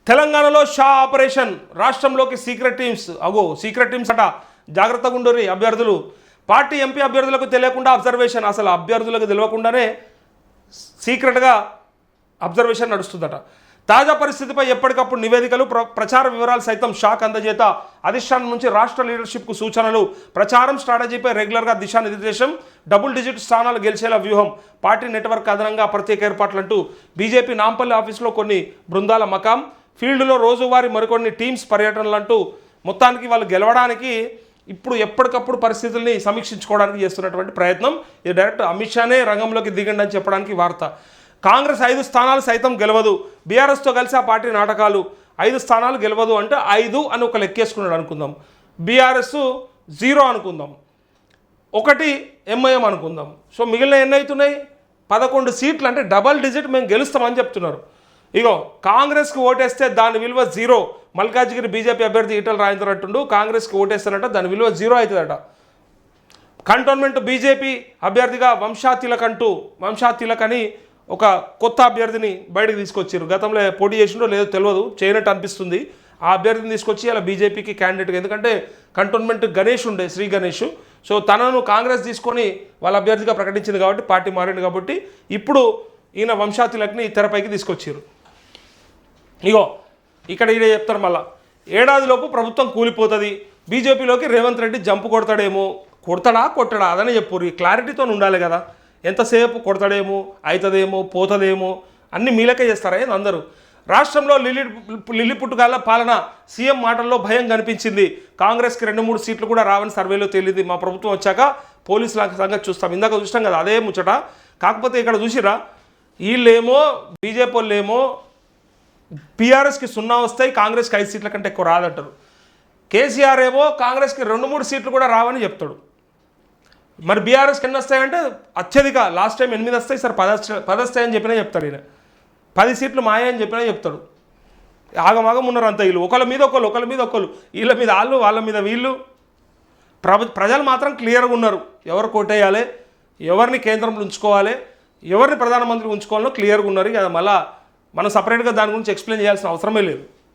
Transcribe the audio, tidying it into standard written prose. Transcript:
తెలంగాణలో షా ఆపరేషన్, రాష్ట్రంలోకి secret teams అట, జాగ్రత్తగా ఉండరు అభ్యర్థులు. పార్టీ ఎంపీ అభ్యర్థులకు తెలియకుండా అబ్జర్వేషన్, అసలు అభ్యర్థులకు తెలియకుండానే సీక్రెట్గా అబ్జర్వేషన్ నడుస్తుందట. తాజా పరిస్థితిపై ఎప్పటికప్పుడు నివేదికలు, ప్రచార వివరాలు సైతం షాక్ అందజేత అధిష్టానం నుంచి రాష్ట్ర లీడర్షిప్కు సూచనలు, ప్రచారం స్ట్రాటజీపై రెగ్యులర్గా దిశానిర్దేశం, డబుల్ డిజిట్ స్థానాలు గెలిచేలా వ్యూహం, పార్టీ నెట్వర్క్ అదనంగా ప్రత్యేక ఏర్పాట్లంటూ బీజేపీ నాంపల్లి ఆఫీసులో కొన్ని బృందాల మకాం, ఫీల్డ్లో రోజువారీ మరికొన్ని టీమ్స్ పర్యటనలంటూ మొత్తానికి వాళ్ళు గెలవడానికి ఇప్పుడు ఎప్పటికప్పుడు పరిస్థితుల్ని సమీక్షించుకోవడానికి చేస్తున్నటువంటి ప్రయత్నం. ఇది డైరెక్ట్ అమిత్ షానే రంగంలోకి దిగండి అని చెప్పడానికి వార్త. కాంగ్రెస్ 5 స్థానాలు సైతం గెలవదు, బీఆర్ఎస్తో కలిసి ఆ పార్టీ నాటకాలు. 5 స్థానాలు గెలవదు అంటే 5 అని ఒక లెక్కేసుకున్నాడు అనుకుందాం, బీఆర్ఎస్ 0 అనుకుందాం, 1 ఎంఐఎం అనుకుందాం. సో మిగిలిన ఎన్ని అవుతున్నాయి? 11 సీట్లు, అంటే డబల్ డిజిట్ మేము గెలుస్తామని చెప్తున్నారు. ఇగో కాంగ్రెస్కి ఓటేస్తే దాని విలువ 0. మల్కాజ్గిరి బీజేపీ అభ్యర్థి ఈటల రాజేందర్ అంటుండు, కాంగ్రెస్కి ఓటేస్తానంట దాని విలువ 0 అవుతుందట. కంటోన్మెంట్ బీజేపీ అభ్యర్థిగా వంశా తిలక్ అని ఒక కొత్త అభ్యర్థిని బయటకు తీసుకొచ్చారు. గతంలో పోటీ చేసిండో లేదో తెలియదు, చేయనట్టు అనిపిస్తుంది. ఆ అభ్యర్థిని తీసుకొచ్చి అలా బీజేపీకి క్యాండిడేట్గా, ఎందుకంటే కంటోన్మెంట్ గణేష్ ఉండే, శ్రీ గణేష్. సో తనను కాంగ్రెస్ తీసుకొని వాళ్ళ అభ్యర్థిగా ప్రకటించింది కాబట్టి, పార్టీ మారింది కాబట్టి ఇప్పుడు ఈయన వంశా తిలక్ని తెరపైకి తీసుకొచ్చారు. ఇగో ఇక్కడ ఈయన చెప్తారు, మళ్ళా ఏడాదిలోపు ప్రభుత్వం కూలిపోతుంది, బీజేపీలోకి రేవంత్ రెడ్డి జంపు కొడతాడేమో. కొట్టడా అదని చెప్పుర్రు. ఈ క్లారిటీతో ఉండాలి కదా, ఎంతసేపు కొడతాడేమో, అవుతుందేమో, పోతుందేమో అన్ని మీలకే చేస్తారా అందరూ. రాష్ట్రంలో లిల్లిపుట్టుగాల పాలన, సీఎం మాటల్లో భయం కనిపించింది. కాంగ్రెస్కి 2-3 సీట్లు కూడా రావని సర్వేలో తేలింది. మా ప్రభుత్వం వచ్చాక పోలీసుల సంగతి చూస్తాం. ఇందాక చూసినాం కదా, అదే ముచ్చట. కాకపోతే ఇక్కడ చూసిరా, వీళ్ళేమో బీజేపీ వాళ్ళేమో బీఆర్ఎస్కి 0 వస్తాయి, కాంగ్రెస్కి 5 సీట్ల కంటే ఎక్కువ రాదంటారు. కేసీఆర్ ఏమో కాంగ్రెస్కి 2-3 సీట్లు కూడా రావని చెప్తాడు. మరి బీఆర్ఎస్కి ఎన్ని వస్తాయంటే అత్యధిక, లాస్ట్ టైం 8 వస్తాయి, సార్ 10 వస్తాయని చెప్పినా చెప్తాడు ఈయన. 10 సీట్లు మాయ అని చెప్పినా చెప్తాడు. ఆగమాగం ఉన్నారు అంతా వీళ్ళు, ఒకళ్ళ మీద ఒకళ్ళు, వీళ్ళ మీద వాళ్ళు, వాళ్ళ మీద వీళ్ళు. ప్రజలు మాత్రం క్లియర్గా ఉన్నారు, ఎవరు కొట్టేయాలి, ఎవరిని కేంద్రంలో ఉంచుకోవాలి, ఎవరిని ప్రధానమంత్రి ఉంచుకోవాలో క్లియర్గా ఉన్నారు. ఇక మళ్ళీ మనం సపరేట్గా దాని గురించి ఎక్స్ప్లెయిన్ చేయాల్సిన అవసరమే లేదు.